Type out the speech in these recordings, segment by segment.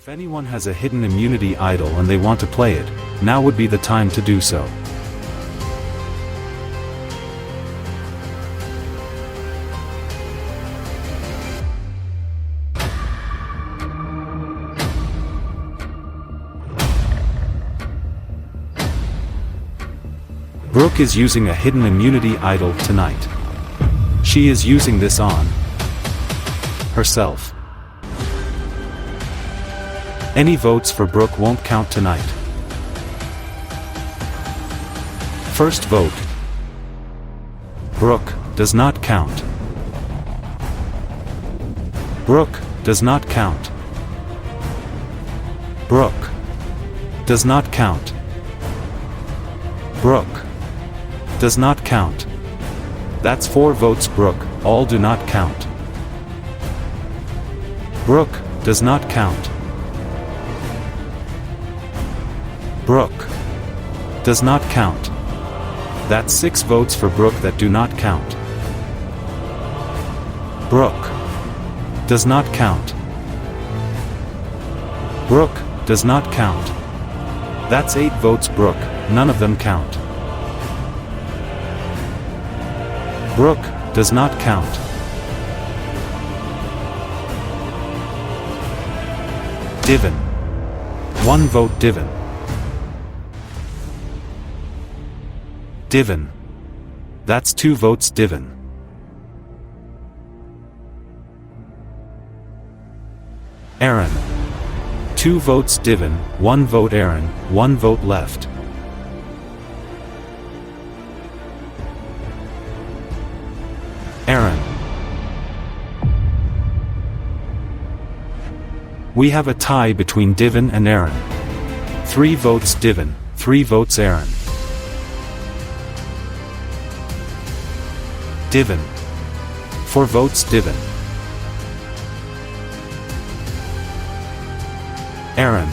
If anyone has a hidden immunity idol and they want to play it, now would be the time to do so. Brooke is using a hidden immunity idol tonight. She is using this on herself. Any votes for Brooke won't count tonight. First vote. Brooke does not count. Brooke does not count. Brooke does not count. Brooke does not count. That's 4 votes. Brooke, all do not count. Brooke does not count. Brooke does not count. That's 6 votes for Brooke that do not count. Brooke does not count. Brooke does not count. That's 8 votes. Brooke, none of them count. Brooke does not count. Divin. 1 vote. Divin. Divin. That's 2 votes. Divin. Aaron. 2 votes. Divin, 1 vote. Aaron, 1 vote left. Aaron. We have a tie between Divin and Aaron. 3 votes. Divin, 3 votes. Aaron. Divin. 4 votes. Divin. Aaron.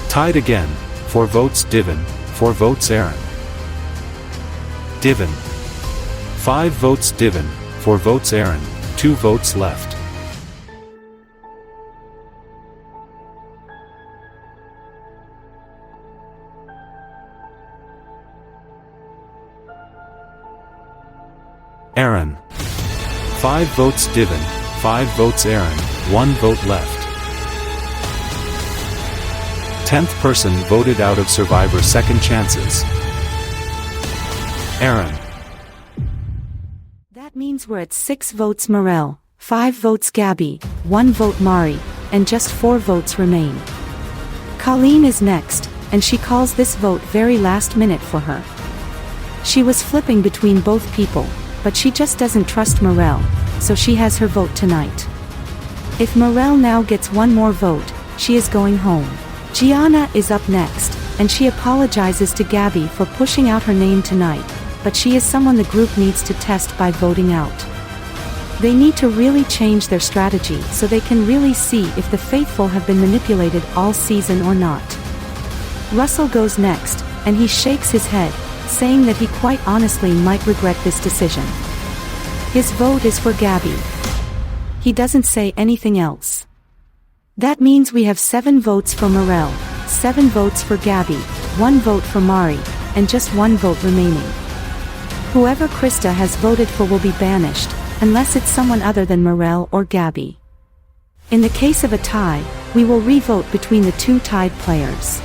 Tied again, 4 votes. Divin, 4 votes. Aaron. Divin. 5 votes. Divin, 4 votes. Aaron, 2 votes left. Aaron. 5 votes. Divin, 5 votes. Aaron, 1 vote left. 10th person voted out of Survivor Second Chances. Aaron. That means we're at 6 votes Morel, 5 votes Gabby, 1 vote Mari, and just 4 votes remain. Colleen is next, and she calls this vote very last minute for her. She was flipping between both people, but she just doesn't trust Morel, so she has her vote tonight. If Morel now gets 1 more vote, she is going home. Gianna is up next, and she apologizes to Gabby for pushing out her name tonight, but she is someone the group needs to test by voting out. They need to really change their strategy so they can really see if the faithful have been manipulated all season or not. Russell goes next, and he shakes his head, saying that he quite honestly might regret this decision. His vote is for Gabby. He doesn't say anything else. That means we have 7 votes for Morel, 7 votes for Gabby, 1 vote for Mari, and just 1 vote remaining. Whoever Krista has voted for will be banished, unless it's someone other than Morel or Gabby. In the case of a tie, we will re-vote between the 2 tied players.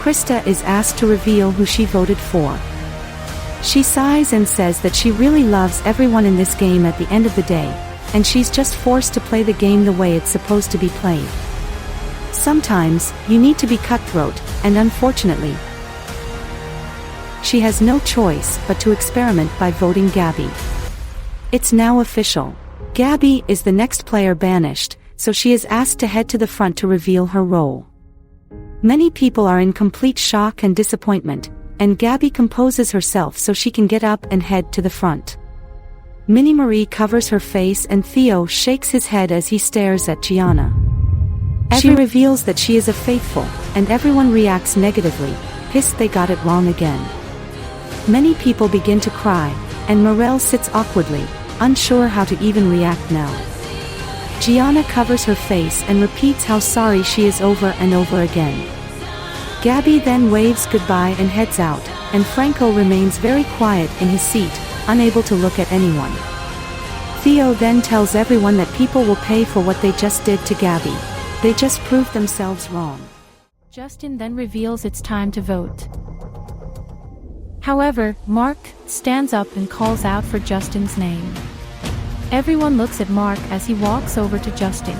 Krista is asked to reveal who she voted for. She sighs and says that she really loves everyone in this game at the end of the day, and she's just forced to play the game the way it's supposed to be played. Sometimes, you need to be cutthroat, and unfortunately, she has no choice but to experiment by voting Gabby. It's now official. Gabby is the next player banished, so she is asked to head to the front to reveal her role. Many people are in complete shock and disappointment, and Gabby composes herself so she can get up and head to the front. Minnie Marie covers her face and Theo shakes his head as he stares at Gianna. She reveals that she is a faithful, and everyone reacts negatively, pissed they got it wrong again. Many people begin to cry, and Morel sits awkwardly, unsure how to even react now. Gianna covers her face and repeats how sorry she is over and over again. Gabby then waves goodbye and heads out, and Franco remains very quiet in his seat, unable to look at anyone. Theo then tells everyone that people will pay for what they just did to Gabby. They just proved themselves wrong. Justin then reveals it's time to vote. However, Mark stands up and calls out for Justin's name. Everyone looks at Mark as he walks over to Justin.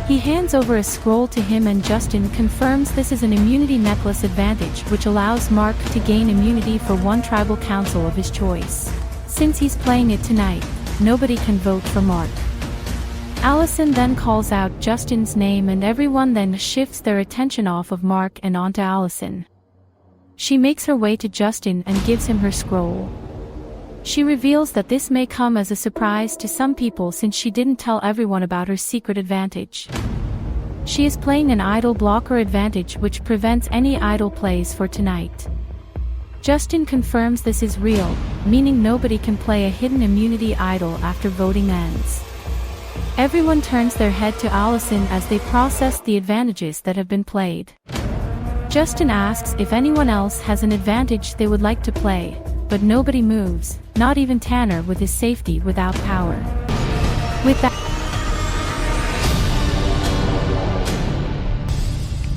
He hands over a scroll to him and Justin confirms this is an immunity necklace advantage which allows Mark to gain immunity for one tribal council of his choice. Since he's playing it tonight, nobody can vote for Mark. Allison then calls out Justin's name and everyone then shifts their attention off of Mark and onto Allison. She makes her way to Justin and gives him her scroll. She reveals that this may come as a surprise to some people since she didn't tell everyone about her secret advantage. She is playing an idol blocker advantage which prevents any idol plays for tonight. Justin confirms this is real, meaning nobody can play a hidden immunity idol after voting ends. Everyone turns their head to Allison as they process the advantages that have been played. Justin asks if anyone else has an advantage they would like to play, but nobody moves, not even Tanner with his safety without power. With that,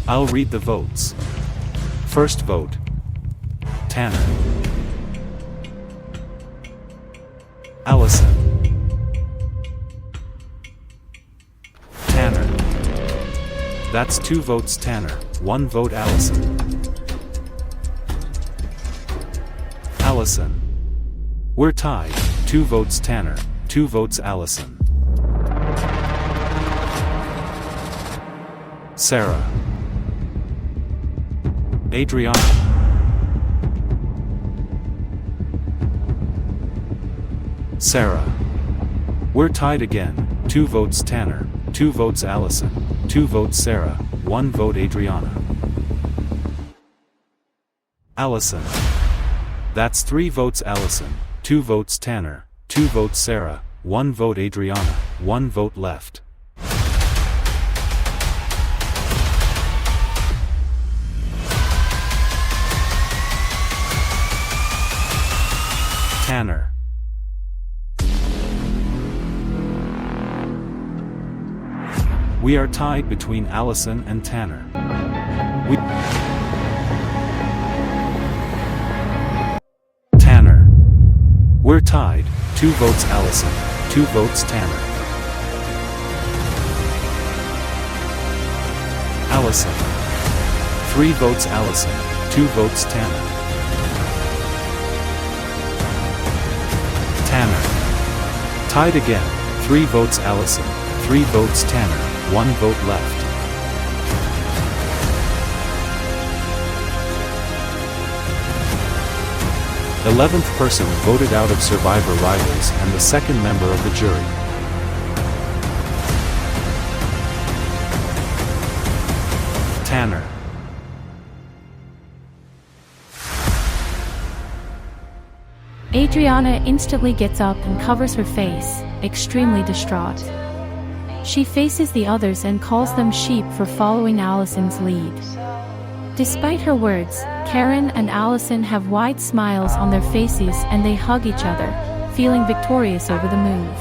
I'll read the votes. First vote, Tanner. Allison. Tanner. That's 2 votes Tanner, 1 vote Allison. Allison. We're tied, 2 votes Tanner, 2 votes Allison. Sarah. Adriana. Sarah. We're tied again, 2 votes Tanner, 2 votes Allison, 2 votes Sarah, 1 vote Adriana. Allison. That's 3 votes Allison, 2 votes Tanner, 2 votes Sarah, 1 vote Adriana, 1 vote left. Tanner. We are tied between Allison and Tanner. Tanner. We're tied, 2 votes Allison, 2 votes Tanner. Allison. 3 votes Allison, 2 votes Tanner. Tanner. Tied again, 3 votes Allison, 3 votes Tanner, 1 vote left. The 11th person voted out of Survivor Rivals and the second member of the jury. Tanner. Adriana instantly gets up and covers her face, extremely distraught. She faces the others and calls them sheep for following Allison's lead. Despite her words, Karen and Allison have wide smiles on their faces and they hug each other, feeling victorious over the move.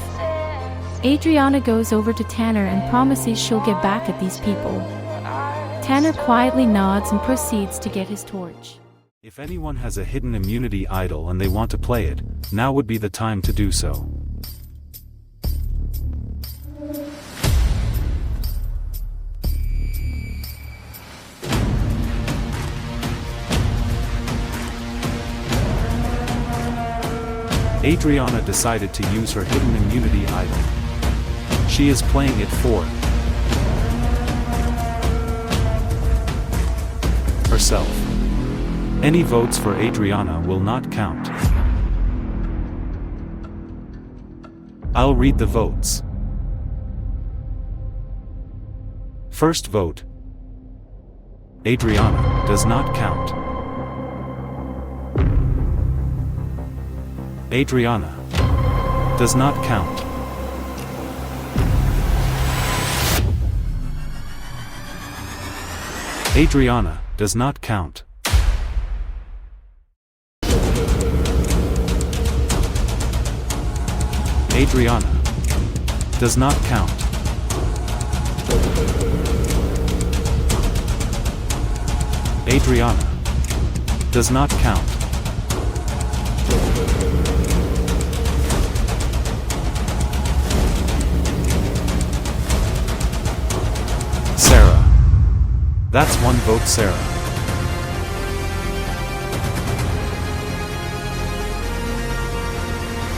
Adriana goes over to Tanner and promises she'll get back at these people. Tanner quietly nods and proceeds to get his torch. If anyone has a hidden immunity idol and they want to play it, now would be the time to do so. Adriana decided to use her hidden immunity idol. She is playing it for herself. Any votes for Adriana will not count. I'll read the votes. First vote. Adriana does not count. Adriana does not count. Adriana does not count. Adriana does not count. Adriana does not count. Sarah. That's one vote, Sarah.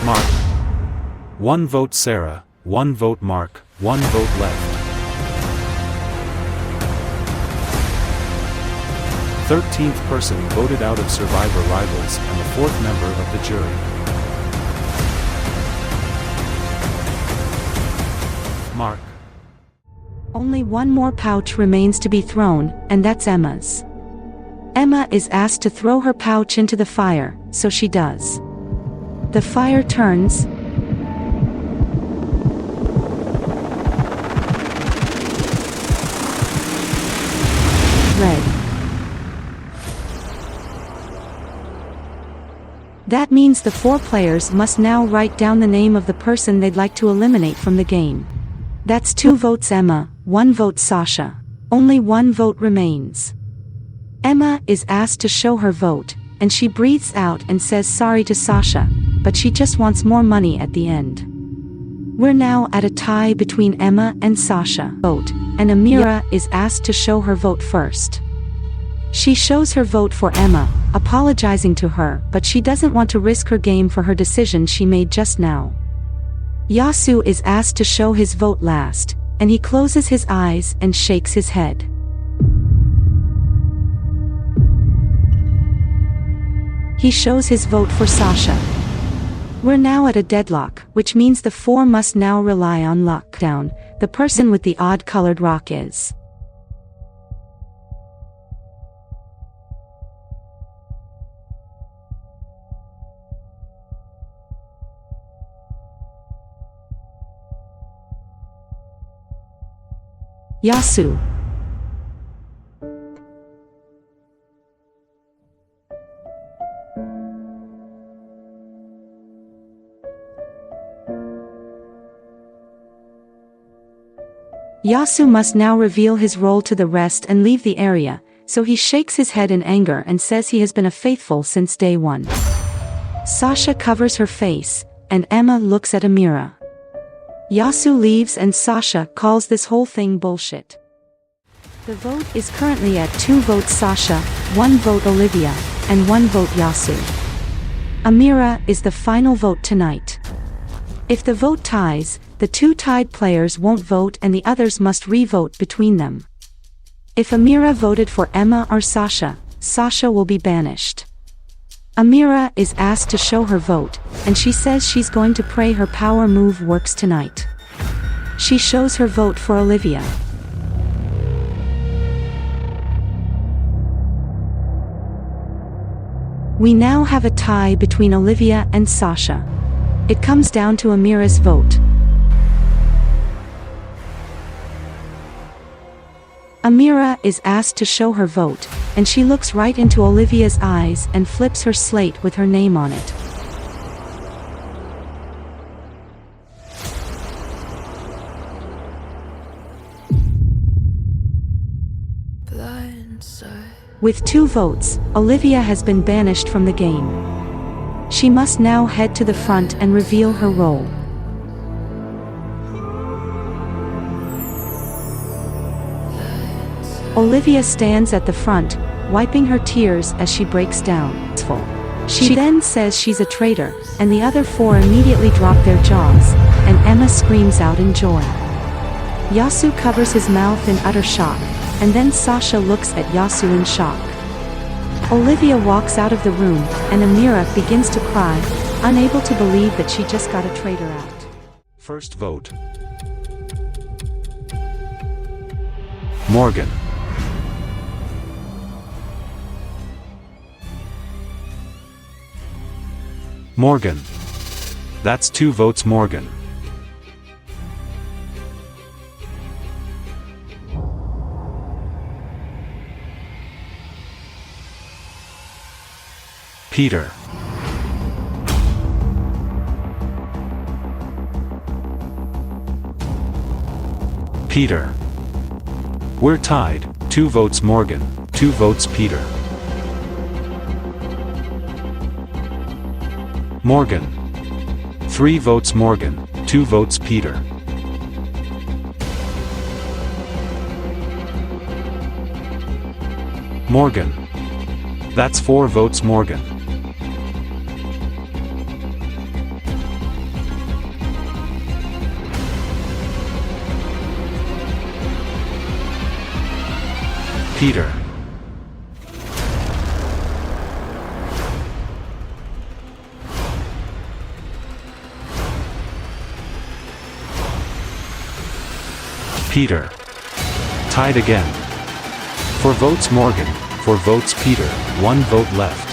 Mark. One vote, Sarah. One vote, Mark. One vote left. 13th person voted out of Survivor Rivals and the 4th member of the jury. Mark. Only one more pouch remains to be thrown, and that's Emma's. Emma is asked to throw her pouch into the fire, so she does. The fire turns red. That means the 4 players must now write down the name of the person they'd like to eliminate from the game. That's 2 votes Emma, 1 vote Sasha. Only 1 vote remains. Emma is asked to show her vote, and she breathes out and says sorry to Sasha, but she just wants more money at the end. We're now at a tie between Emma and Sasha. Vote, and Amira is asked to show her vote first. She shows her vote for Emma, apologizing to her, but she doesn't want to risk her game for her decision she made just now. Yasu is asked to show his vote last, and he closes his eyes and shakes his head. He shows his vote for Sasha. We're now at a deadlock, which means the 4 must now rely on luck. Down, the person with the odd-colored rock is Yasu. Yasu must now reveal his role to the rest and leave the area, so he shakes his head in anger and says he has been a faithful since day 1. Sasha covers her face, and Emma looks at Amira. Yasu leaves and Sasha calls this whole thing bullshit. The vote is currently at 2 votes Sasha, 1 vote Olivia, and 1 vote Yasu. Amira is the final vote tonight. If the vote ties, the 2 tied players won't vote and the others must re-vote between them. If Amira voted for Emma or Sasha, Sasha will be banished. Amira is asked to show her vote, and she says she's going to pray her power move works tonight. She shows her vote for Olivia. We now have a tie between Olivia and Sasha. It comes down to Amira's vote. Amira is asked to show her vote, and she looks right into Olivia's eyes and flips her slate with her name on it. With 2 votes, Olivia has been banished from the game. She must now head to the front and reveal her role. Olivia stands at the front, wiping her tears as she breaks down. She then says she's a traitor, and the other 4 immediately drop their jaws, and Emma screams out in joy. Yasu covers his mouth in utter shock, and then Sasha looks at Yasu in shock. Olivia walks out of the room, and Amira begins to cry, unable to believe that she just got a traitor out. First vote. Morgan. Morgan. That's 2 votes Morgan. Peter. Peter. We're tied, 2 votes Morgan, 2 votes Peter. Morgan. 3 votes Morgan, 2 votes Peter. Morgan. That's 4 votes Morgan. Peter. Peter. Tied again. 4 votes Morgan, 4 votes Peter, 1 vote left.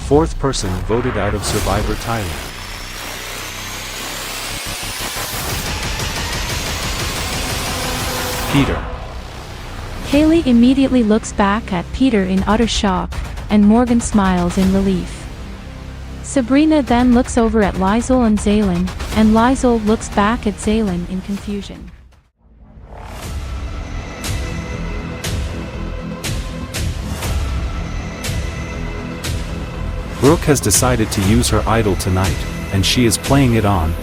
Fourth person voted out of Survivor Thailand. Peter. Haley immediately looks back at Peter in utter shock, and Morgan smiles in relief. Sabrina then looks over at Liesl and Zaylin, and Liesl looks back at Zaylin in confusion. Brooke has decided to use her idol tonight, and she is playing it on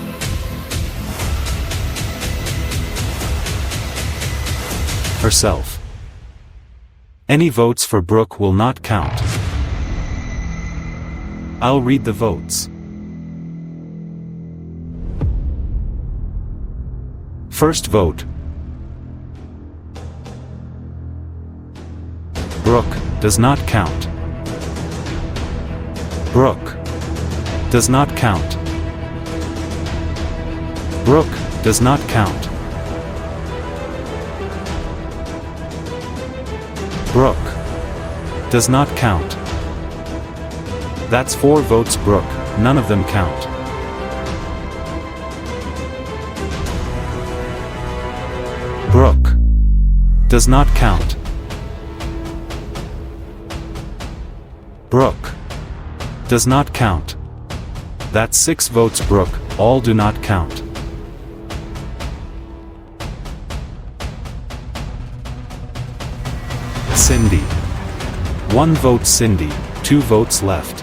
herself. Any votes for Brooke will not count. I'll read the votes. First vote. Brooke does not count. Brooke does not count. Brooke does not count. Brooke does not count. That's 4 votes Brooke, none of them count. Brooke does not count. Brooke does not count. That's 6 votes Brooke, all do not count. Cindy. 1 vote Cindy, 2 votes left.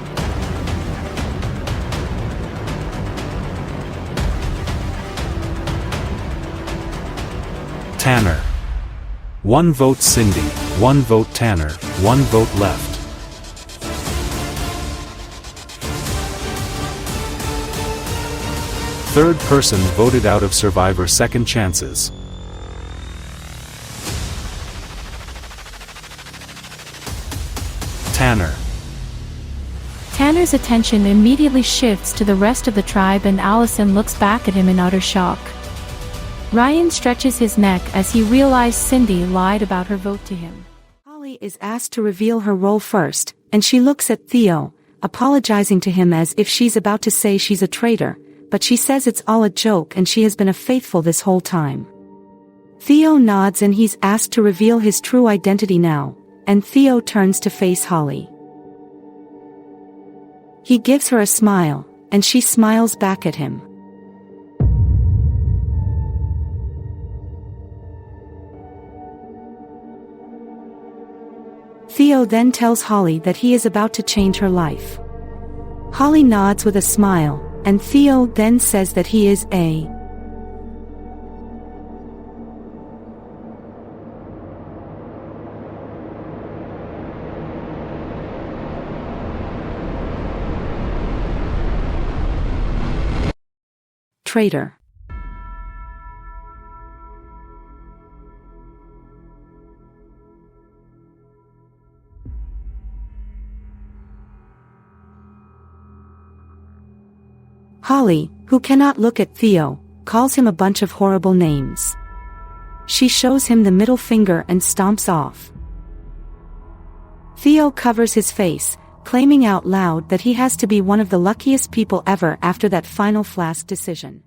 Tanner. 1 vote Cindy, 1 vote Tanner, 1 vote left. Third person voted out of Survivor Second Chances. Tanner. Tanner's attention immediately shifts to the rest of the tribe, and Allison looks back at him in utter shock. Ryan stretches his neck as he realizes Cindy lied about her vote to him. Holly is asked to reveal her role first, and she looks at Theo, apologizing to him as if she's about to say she's a traitor, but she says it's all a joke and she has been a faithful this whole time. Theo nods and he's asked to reveal his true identity now, and Theo turns to face Holly. He gives her a smile, and she smiles back at him. Theo then tells Holly that he is about to change her life. Holly nods with a smile, and Theo then says that he is a traitor. Holly, who cannot look at Theo, calls him a bunch of horrible names. She shows him the middle finger and stomps off. Theo covers his face, claiming out loud that he has to be one of the luckiest people ever after that final flask decision.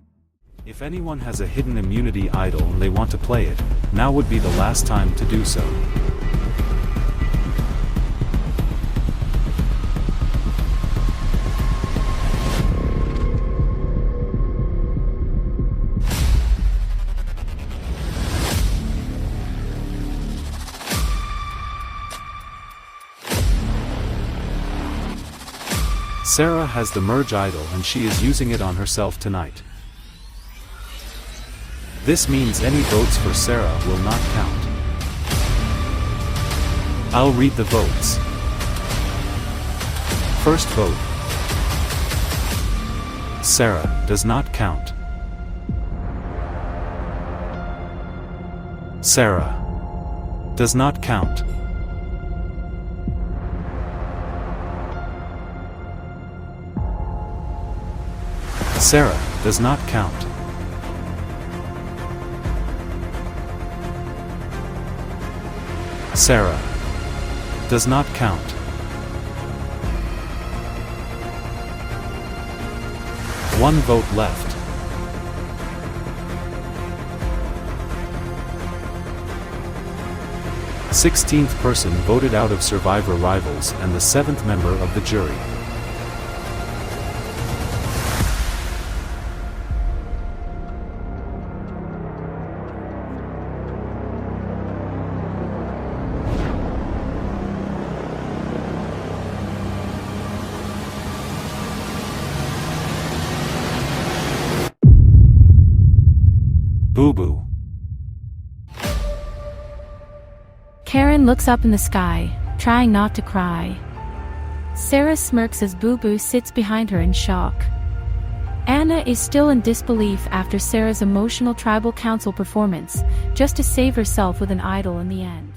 If anyone has a hidden immunity idol and they want to play it, now would be the last time to do so. Sarah has the merge idol and she is using it on herself tonight. This means any votes for Sarah will not count. I'll read the votes. First vote. Sarah does not count. Sarah does not count. Sarah does not count. Sarah does not count. One vote left. The 16th person voted out of Survivor Rivals and the 7th member of the jury. Boo-boo. Karen looks up in the sky, trying not to cry. Sarah smirks as Boo-boo sits behind her in shock. Anna is still in disbelief after Sarah's emotional tribal council performance, just to save herself with an idol in the end.